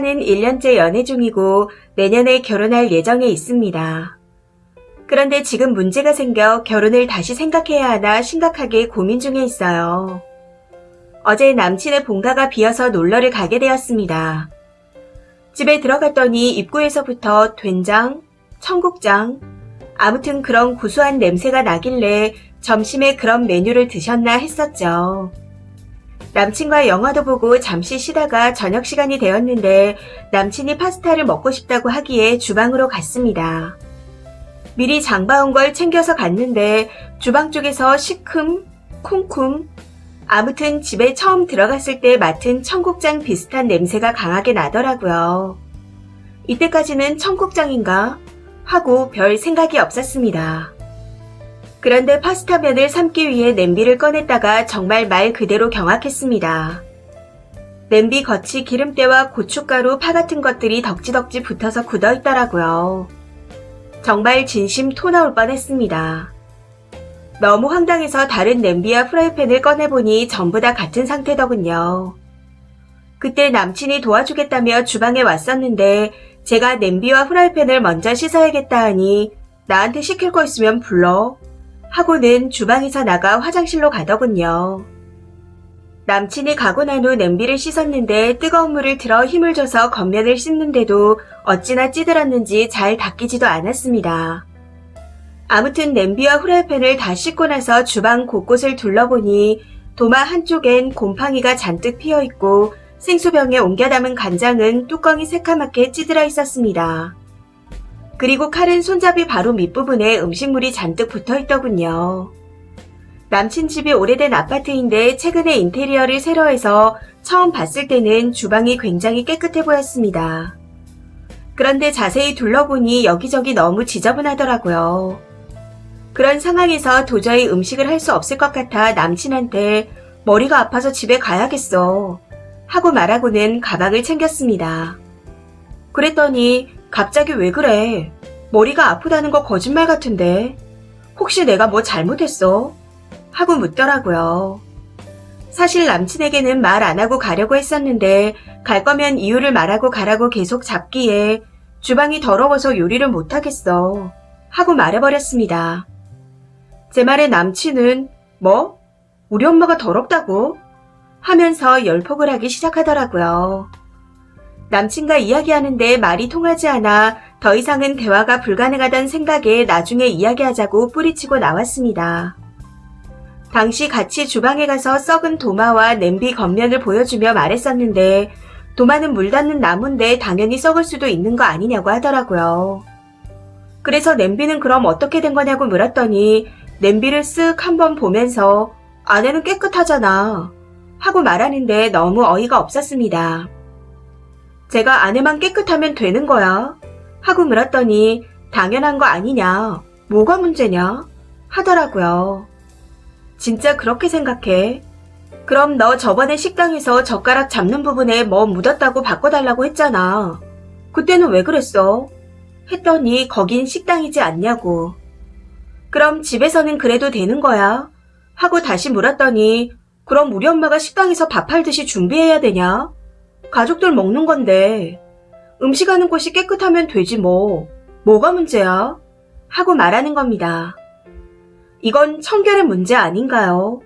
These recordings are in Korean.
는 1년째 연애 중이고 내년에 결혼할 예정에 있습니다. 그런데 지금 문제가 생겨 결혼을 다시 생각해야 하나 심각하게 고민 중에 있어요. 어제 남친의 본가가 비어서 놀러를 가게 되었습니다. 집에 들어갔더니 입구에서부터 된장, 청국장, 아무튼 그런 구수한 냄새가 나길래 점심에 그런 메뉴를 드셨나 했었죠. 남친과 영화도 보고 잠시 쉬다가 저녁 시간이 되었는데 남친이 파스타를 먹고 싶다고 하기에 주방으로 갔습니다. 미리 장봐온 걸 챙겨서 갔는데 주방 쪽에서 시큼, 쿵쿵, 아무튼 집에 처음 들어갔을 때 맡은 청국장 비슷한 냄새가 강하게 나더라고요. 이때까지는 청국장인가? 하고 별 생각이 없었습니다. 그런데 파스타면을 삶기 위해 냄비를 꺼냈다가 정말 말 그대로 경악했습니다. 냄비 겉이 기름때와 고춧가루, 파 같은 것들이 덕지덕지 붙어서 굳어있더라고요. 정말 진심 토 나올 뻔했습니다. 너무 황당해서 다른 냄비와 프라이팬을 꺼내보니 전부 다 같은 상태더군요. 그때 남친이 도와주겠다며 주방에 왔었는데 제가 냄비와 프라이팬을 먼저 씻어야겠다 하니 나한테 시킬 거 있으면 불러 하고는 주방에서 나가 화장실로 가더군요. 남친이 가고 난 후 냄비를 씻었는데 뜨거운 물을 틀어 힘을 줘서 겉면을 씻는데도 어찌나 찌들었는지 잘 닦이지도 않았습니다. 아무튼 냄비와 후라이팬을 다 씻고 나서 주방 곳곳을 둘러보니 도마 한쪽엔 곰팡이가 잔뜩 피어있고 생수병에 옮겨 담은 간장은 뚜껑이 새카맣게 찌들어 있었습니다. 그리고 칼은 손잡이 바로 밑부분에 음식물이 잔뜩 붙어있더군요. 남친 집이 오래된 아파트인데 최근에 인테리어를 새로 해서 처음 봤을 때는 주방이 굉장히 깨끗해 보였습니다. 그런데 자세히 둘러보니 여기저기 너무 지저분하더라고요. 그런 상황에서 도저히 음식을 할 수 없을 것 같아 남친한테 머리가 아파서 집에 가야겠어 하고 말하고는 가방을 챙겼습니다. 그랬더니 갑자기 왜 그래? 머리가 아프다는 거 거짓말 같은데 혹시 내가 뭐 잘못했어? 하고 묻더라고요. 사실 남친에게는 말 안 하고 가려고 했었는데 갈 거면 이유를 말하고 가라고 계속 잡기에 주방이 더러워서 요리를 못하겠어 하고 말해버렸습니다. 제 말에 남친은 뭐? 우리 엄마가 더럽다고? 하면서 열폭을 하기 시작하더라고요. 남친과 이야기하는데 말이 통하지 않아 더 이상은 대화가 불가능하다는 생각에 나중에 이야기하자고 뿌리치고 나왔습니다. 당시 같이 주방에 가서 썩은 도마와 냄비 겉면을 보여주며 말했었는데 도마는 물 닿는 나무인데 당연히 썩을 수도 있는 거 아니냐고 하더라고요. 그래서 냄비는 그럼 어떻게 된 거냐고 물었더니 냄비를 쓱 한번 보면서 안에는 깨끗하잖아 하고 말하는데 너무 어이가 없었습니다. 제가 안에만 깨끗하면 되는 거야 하고 물었더니 당연한 거 아니냐, 뭐가 문제냐 하더라고요. 진짜 그렇게 생각해? 그럼 너 저번에 식당에서 젓가락 잡는 부분에 뭐 묻었다고 바꿔달라고 했잖아. 그때는 왜 그랬어? 했더니 거긴 식당이지 않냐고. 그럼 집에서는 그래도 되는 거야? 하고 다시 물었더니 그럼 우리 엄마가 식당에서 밥할 듯이 준비해야 되냐? 가족들 먹는 건데 음식하는 곳이 깨끗하면 되지 뭐. 뭐가 문제야? 하고 말하는 겁니다. 이건 청결의 문제 아닌가요?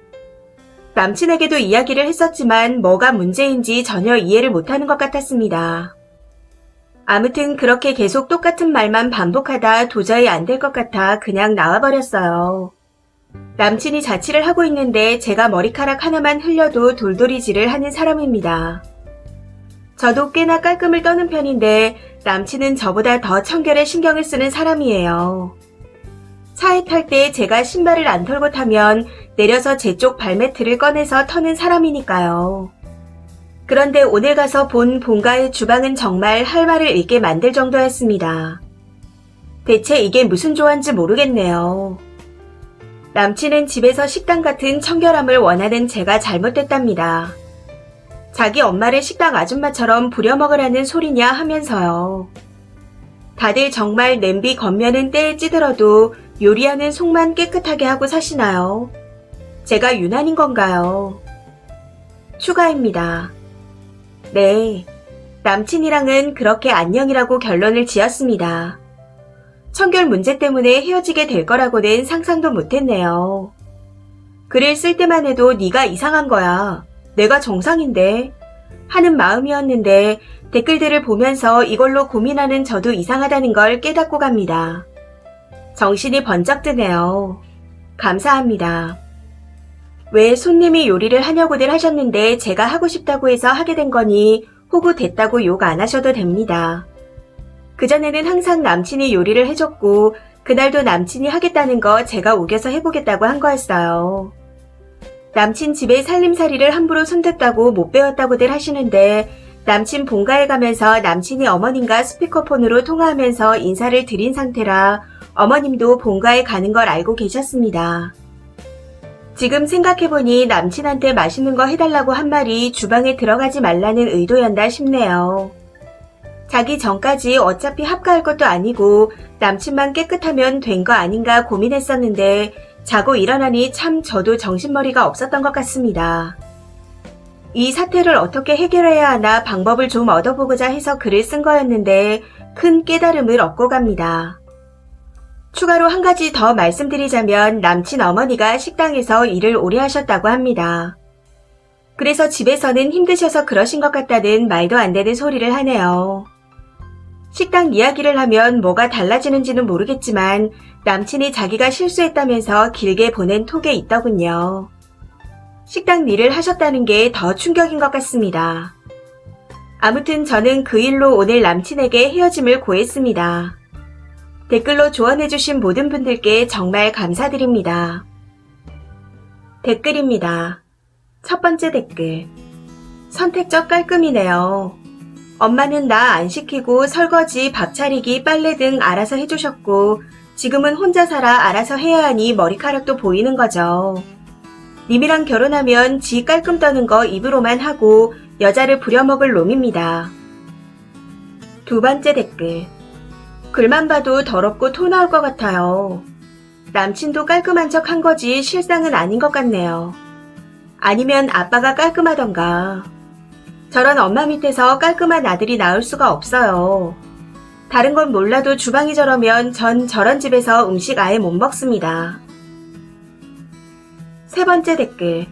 남친에게도 이야기를 했었지만 뭐가 문제인지 전혀 이해를 못하는 것 같았습니다. 아무튼 그렇게 계속 똑같은 말만 반복하다 도저히 안 될 것 같아 그냥 나와버렸어요. 남친이 자취를 하고 있는데 제가 머리카락 하나만 흘려도 돌돌이질을 하는 사람입니다. 저도 꽤나 깔끔을 떠는 편인데 남친은 저보다 더 청결에 신경을 쓰는 사람이에요. 차에 탈 때 제가 신발을 안 털고 타면 내려서 제 쪽 발매트를 꺼내서 터는 사람이니까요. 그런데 오늘 가서 본 본가의 주방은 정말 할 말을 잃게 만들 정도였습니다. 대체 이게 무슨 조화인지 모르겠네요. 남친은 집에서 식당 같은 청결함을 원하는 제가 잘못됐답니다. 자기 엄마를 식당 아줌마처럼 부려먹으라는 소리냐 하면서요. 다들 정말 냄비 겉면은 때에 찌들어도 요리하는 속만 깨끗하게 하고 사시나요? 제가 유난인 건가요? 추가입니다. 네, 남친이랑은 그렇게 안녕이라고 결론을 지었습니다. 청결 문제 때문에 헤어지게 될 거라고는 상상도 못했네요. 글을 쓸 때만 해도 네가 이상한 거야. 내가 정상인데. 하는 마음이었는데 댓글들을 보면서 이걸로 고민하는 저도 이상하다는 걸 깨닫고 갑니다. 정신이 번쩍 드네요. 감사합니다. 왜 손님이 요리를 하냐고들 하셨는데 제가 하고 싶다고 해서 하게 된 거니 호구 됐다고 욕 안 하셔도 됩니다. 그전에는 항상 남친이 요리를 해줬고 그날도 남친이 하겠다는 거 제가 우겨서 해보겠다고 한 거였어요. 남친 집에 살림살이를 함부로 손댔다고 못 배웠다고들 하시는데 남친 본가에 가면서 남친이 어머님과 스피커폰으로 통화하면서 인사를 드린 상태라 어머님도 본가에 가는 걸 알고 계셨습니다. 지금 생각해보니 남친한테 맛있는 거 해달라고 한 말이 주방에 들어가지 말라는 의도였나 싶네요. 자기 전까지 어차피 합가할 것도 아니고 남친만 깨끗하면 된 거 아닌가 고민했었는데 자고 일어나니 참 저도 정신머리가 없었던 것 같습니다. 이 사태를 어떻게 해결해야 하나 방법을 좀 얻어보고자 해서 글을 쓴 거였는데 큰 깨달음을 얻고 갑니다. 추가로 한 가지 더 말씀드리자면 남친 어머니가 식당에서 일을 오래 하셨다고 합니다. 그래서 집에서는 힘드셔서 그러신 것 같다는 말도 안 되는 소리를 하네요. 식당 이야기를 하면 뭐가 달라지는지는 모르겠지만 남친이 자기가 실수했다면서 길게 보낸 톡에 있더군요. 식당 일을 하셨다는 게 더 충격인 것 같습니다. 아무튼 저는 그 일로 오늘 남친에게 헤어짐을 고했습니다. 댓글로 조언해주신 모든 분들께 정말 감사드립니다. 댓글입니다. 첫 번째 댓글. 선택적 깔끔이네요. 엄마는 나 안 시키고 설거지, 밥 차리기, 빨래 등 알아서 해주셨고 지금은 혼자 살아 알아서 해야 하니 머리카락도 보이는 거죠. 님이랑 결혼하면 지 깔끔 떠는 거 입으로만 하고 여자를 부려먹을 놈입니다. 두 번째 댓글. 글만 봐도 더럽고 토 나올 것 같아요. 남친도 깔끔한 척 한 거지 실상은 아닌 것 같네요. 아니면 아빠가 깔끔하던가. 저런 엄마 밑에서 깔끔한 아들이 나올 수가 없어요. 다른 건 몰라도 주방이 저러면 전 저런 집에서 음식 아예 못 먹습니다. 세 번째 댓글.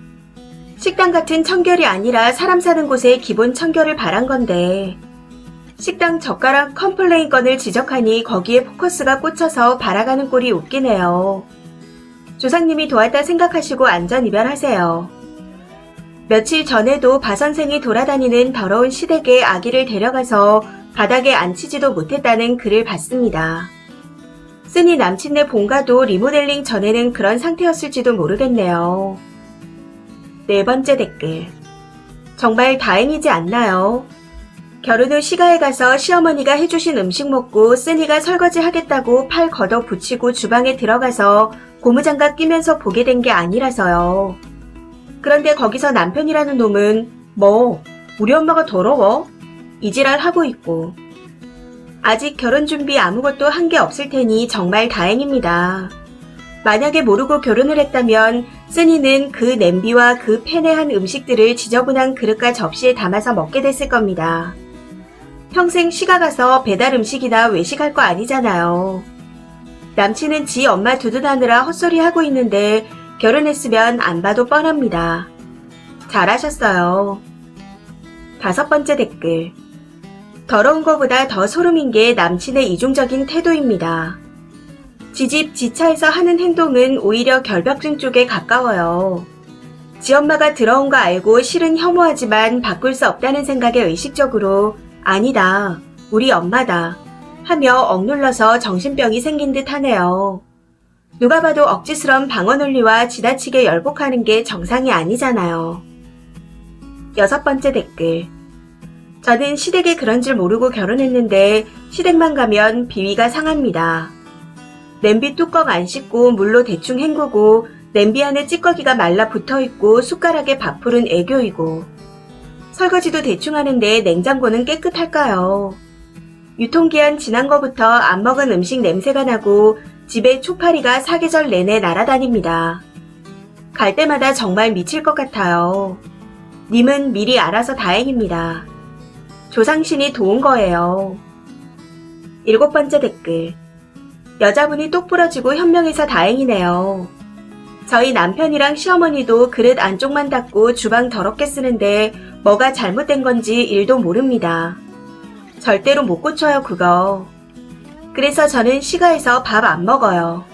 식당 같은 청결이 아니라 사람 사는 곳에 기본 청결을 바란 건데 식당 젓가락 컴플레인 건을 지적하니 거기에 포커스가 꽂혀서 바라가는 꼴이 웃기네요. 조상님이 도왔다 생각하시고 안전이별하세요. 며칠 전에도 바 선생이 돌아다니는 더러운 시댁에 아기를 데려가서 바닥에 앉히지도 못했다는 글을 봤습니다. 쓰니 남친네 본가도 리모델링 전에는 그런 상태였을지도 모르겠네요. 네 번째 댓글. 정말 다행이지 않나요? 결혼 후 시가에 가서 시어머니가 해주신 음식 먹고 쓰니가 설거지 하겠다고 팔 걷어 붙이고 주방에 들어가서 고무장갑 끼면서 보게 된 게 아니라서요. 그런데 거기서 남편이라는 놈은 우리 엄마가 더러워? 이지랄 하고 있고. 아직 결혼 준비 아무것도 한 게 없을 테니 정말 다행입니다. 만약에 모르고 결혼을 했다면 쓰니는 그 냄비와 그 팬에 한 음식들을 지저분한 그릇과 접시에 담아서 먹게 됐을 겁니다. 평생 시가 가서 배달 음식이나 외식할 거 아니잖아요. 남친은 지 엄마 두둔하느라 헛소리 하고 있는데 결혼했으면 안 봐도 뻔합니다. 잘하셨어요. 다섯 번째 댓글. 더러운 거보다 더 소름인 게 남친의 이중적인 태도입니다. 지집, 지차에서 하는 행동은 오히려 결벽증 쪽에 가까워요. 지 엄마가 들어온 거 알고 실은 혐오하지만 바꿀 수 없다는 생각에 의식적으로 아니다, 우리 엄마다 하며 억눌러서 정신병이 생긴 듯 하네요. 누가 봐도 억지스런 방어 논리와 지나치게 열복하는 게 정상이 아니잖아요. 여섯 번째 댓글. 저는 시댁에 그런 줄 모르고 결혼했는데 시댁만 가면 비위가 상합니다. 냄비 뚜껑 안 씻고 물로 대충 헹구고 냄비 안에 찌꺼기가 말라 붙어있고 숟가락에 밥풀은 애교이고 설거지도 대충 하는데 냉장고는 깨끗할까요? 유통기한 지난 거부터 안 먹은 음식 냄새가 나고 집에 초파리가 사계절 내내 날아다닙니다. 갈 때마다 정말 미칠 것 같아요. 님은 미리 알아서 다행입니다. 조상신이 도운 거예요. 7번째 댓글. 여자분이 똑 부러지고 현명해서 다행이네요. 저희 남편이랑 시어머니도 그릇 안쪽만 닦고 주방 더럽게 쓰는데 뭐가 잘못된 건지 1도 모릅니다. 절대로 못 고쳐요, 그거. 그래서 저는 시가해서 밥 안 먹어요.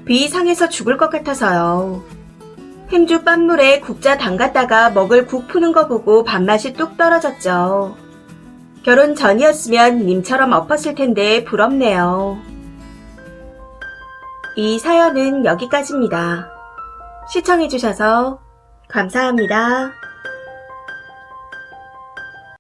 비 상해서 죽을 것 같아서요. 행주 빤물에 국자 담갔다가 먹을 국 푸는 거 보고 밥맛이 뚝 떨어졌죠. 결혼 전이었으면 님처럼 엎었을 텐데 부럽네요. 이 사연은 여기까지입니다. 시청해주셔서 감사합니다.